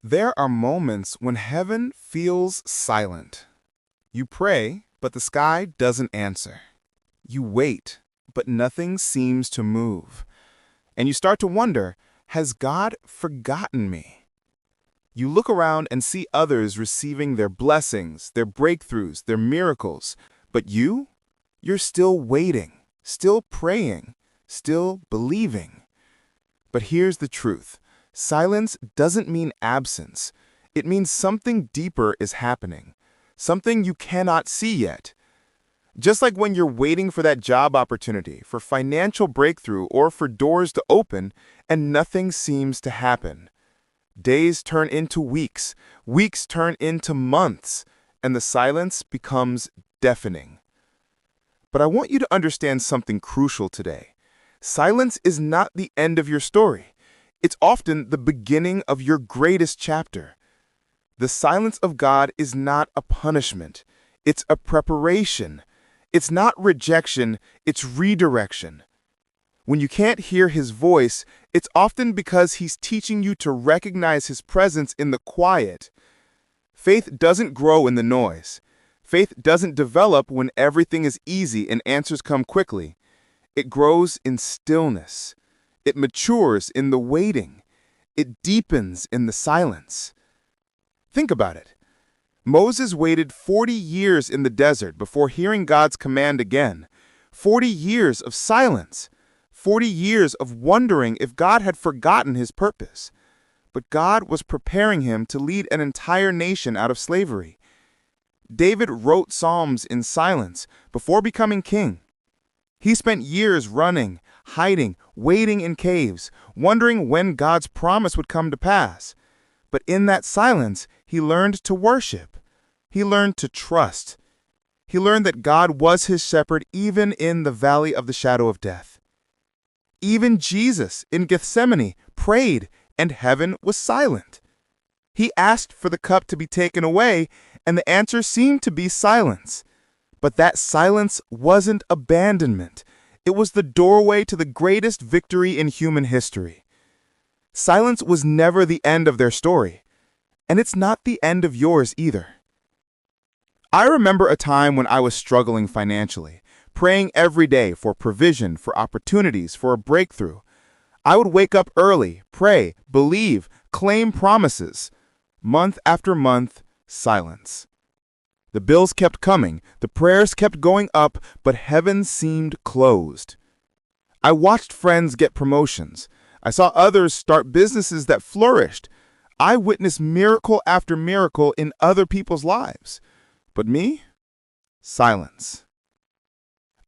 There are moments when heaven feels silent. You pray, but the sky doesn't answer. You wait, but nothing seems to move. And you start to wonder, has God forgotten me? You look around and see others receiving their blessings, their breakthroughs, their miracles. But you're still waiting, still praying, still believing. But here's the truth. Silence doesn't mean absence. It means something deeper is happening, something you cannot see yet. Just like when you're waiting for that job opportunity, for financial breakthrough, or for doors to open, and nothing seems to happen. Days turn into weeks, weeks turn into months, and the silence becomes deafening. But I want you to understand something crucial today. Silence is not the end of your story. It's often the beginning of your greatest chapter. The silence of God is not a punishment. It's a preparation. It's not rejection, it's redirection. When you can't hear His voice, it's often because He's teaching you to recognize His presence in the quiet. Faith doesn't grow in the noise. Faith doesn't develop when everything is easy and answers come quickly. It grows in stillness. It matures in the waiting. It deepens in the silence. Think about it. Moses waited 40 years in the desert before hearing God's command again. 40 years of silence. 40 years of wondering if God had forgotten His purpose. But God was preparing him to lead an entire nation out of slavery. David wrote Psalms in silence before becoming king. He spent years running, hiding, waiting in caves, wondering when God's promise would come to pass. But in that silence, he learned to worship. He learned to trust. He learned that God was his shepherd even in the valley of the shadow of death. Even Jesus in Gethsemane prayed, and heaven was silent. He asked for the cup to be taken away, and the answer seemed to be silence. But that silence wasn't abandonment. It was the doorway to the greatest victory in human history. Silence was never the end of their story, and it's not the end of yours either. I remember a time when I was struggling financially, praying every day for provision, for opportunities, for a breakthrough. I would wake up early, pray, believe, claim promises. Month after month, silence. The bills kept coming, the prayers kept going up, but heaven seemed closed. I watched friends get promotions. I saw others start businesses that flourished. I witnessed miracle after miracle in other people's lives. But me? Silence.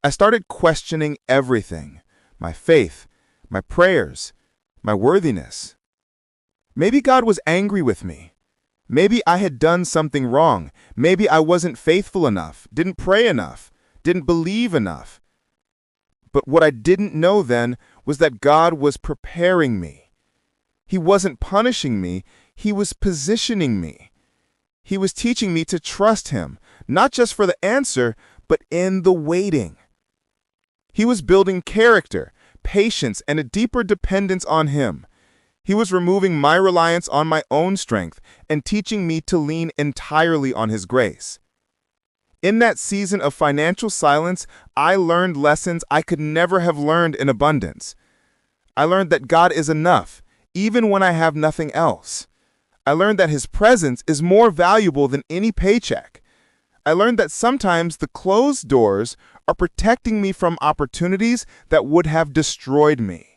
I started questioning everything, my faith, my prayers, my worthiness. Maybe God was angry with me. Maybe I had done something wrong. Maybe I wasn't faithful enough, didn't pray enough, didn't believe enough. But what I didn't know then was that God was preparing me. He wasn't punishing me, He was positioning me. He was teaching me to trust Him, not just for the answer, but in the waiting. He was building character, patience, and a deeper dependence on Him. He was removing my reliance on my own strength and teaching me to lean entirely on His grace. In that season of financial silence, I learned lessons I could never have learned in abundance. I learned that God is enough, even when I have nothing else. I learned that His presence is more valuable than any paycheck. I learned that sometimes the closed doors are protecting me from opportunities that would have destroyed me.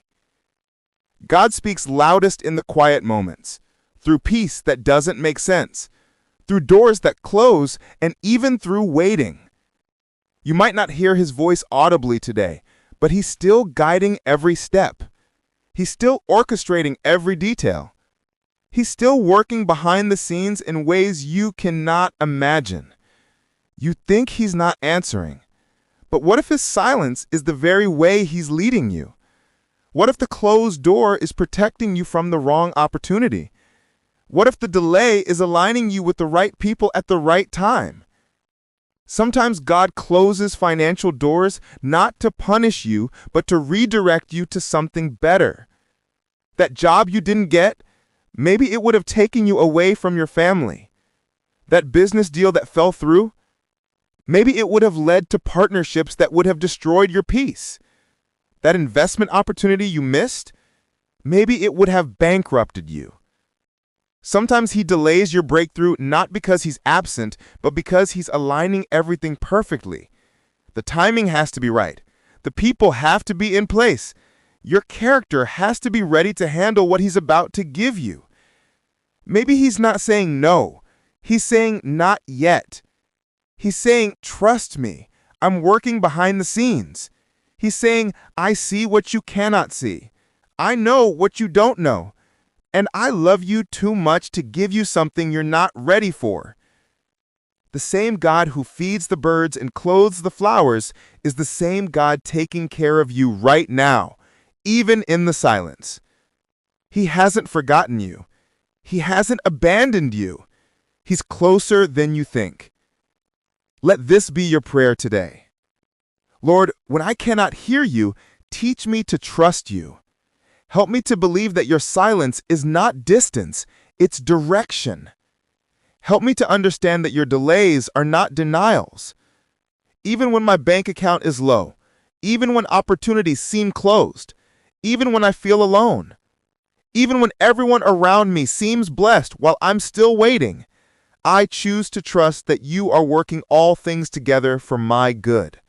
God speaks loudest in the quiet moments, through peace that doesn't make sense, through doors that close, and even through waiting. You might not hear His voice audibly today, but He's still guiding every step. He's still orchestrating every detail. He's still working behind the scenes in ways you cannot imagine. You think He's not answering, but what if His silence is the very way He's leading you? What if the closed door is protecting you from the wrong opportunity? What if the delay is aligning you with the right people at the right time? Sometimes God closes financial doors not to punish you, but to redirect you to something better. That job you didn't get, Maybe it would have taken you away from your family. That business deal that fell through, maybe it would have led to partnerships that would have destroyed your peace. That investment opportunity you missed, maybe it would have bankrupted you. Sometimes he delays your breakthrough not because he's absent, but because he's aligning everything perfectly. The timing has to be right. The people have to be in place. Your character has to be ready to handle what he's about to give you. Maybe he's not saying no. He's saying not yet. He's saying, trust me. I'm working behind the scenes. He's saying, I see what you cannot see. I know what you don't know. And I love you too much to give you something you're not ready for. The same God who feeds the birds and clothes the flowers is the same God taking care of you right now, even in the silence. He hasn't forgotten you. He hasn't abandoned you. He's closer than you think. Let this be your prayer today. Lord, when I cannot hear you, teach me to trust you. Help me to believe that your silence is not distance, it's direction. Help me to understand that your delays are not denials. Even when my bank account is low, even when opportunities seem closed, even when I feel alone, even when everyone around me seems blessed while I'm still waiting, I choose to trust that you are working all things together for my good.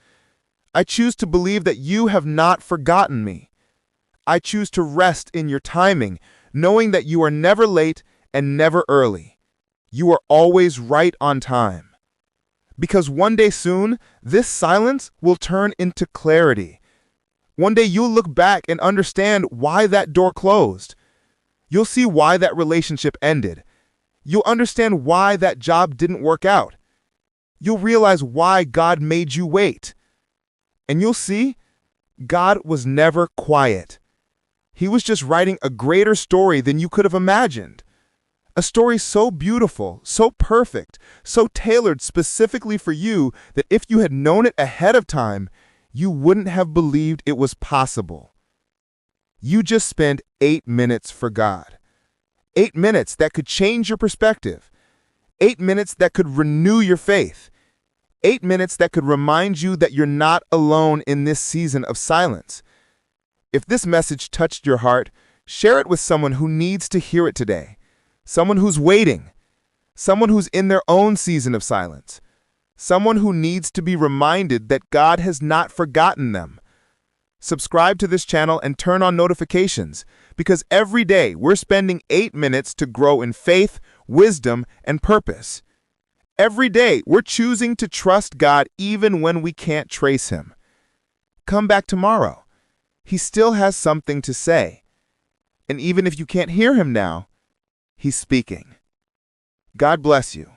I choose to believe that you have not forgotten me. I choose to rest in your timing, knowing that you are never late and never early. You are always right on time. Because one day soon, this silence will turn into clarity. One day you'll look back and understand why that door closed. You'll see why that relationship ended. You'll understand why that job didn't work out. You'll realize why God made you wait. And you'll see, God was never quiet. He was just writing a greater story than you could have imagined. A story so beautiful, so perfect, so tailored specifically for you that if you had known it ahead of time, you wouldn't have believed it was possible. You just spent 8 minutes for God. 8 minutes that could change your perspective. 8 minutes that could renew your faith. 8 minutes that could remind you that you're not alone in this season of silence. If this message touched your heart, share it with someone who needs to hear it today. Someone who's waiting. Someone who's in their own season of silence. Someone who needs to be reminded that God has not forgotten them. Subscribe to this channel and turn on notifications, because every day we're spending 8 minutes to grow in faith, wisdom, and purpose. Every day we're choosing to trust God even when we can't trace him. Come back tomorrow. He still has something to say. And even if you can't hear him now, he's speaking. God bless you.